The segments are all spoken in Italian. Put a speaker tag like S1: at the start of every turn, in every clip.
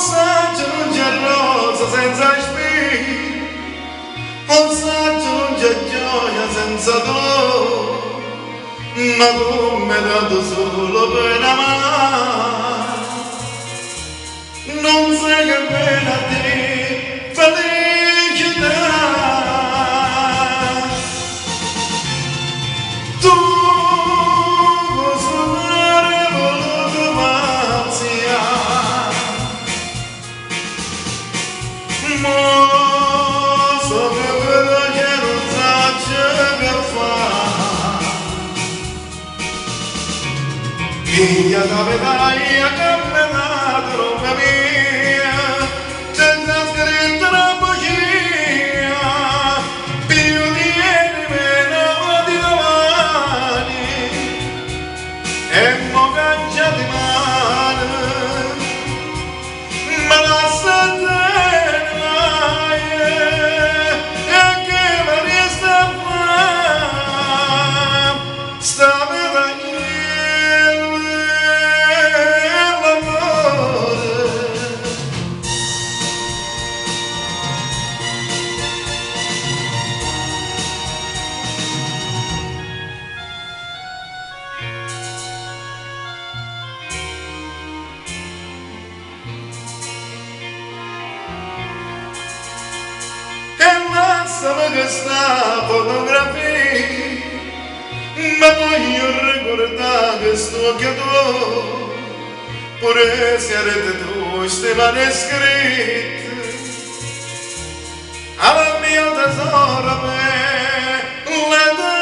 S1: saggio non c'è rosa senza spina, un saggio non c'è gioia senza dolore, ma tu mi hai dato solo per amare. Non sai che pena ti felicità. Tu suonare voluto pazzia, mo so che quello che non sa c'è che fa. Figlia da vedaglia che me l'ha roba mia, senza scritto una bugia, più di ieri meno di domani, e mo caccia di mano, ma la santena e che mi resta a fare, sta vedaglia. Lasciami questa fotografia, ma voglio ricordare che sto occhiato, pure se avete tu stivali scritti, alla mia tesoro per l'eternità.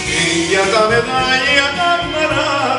S1: Figlia da medaglia camera,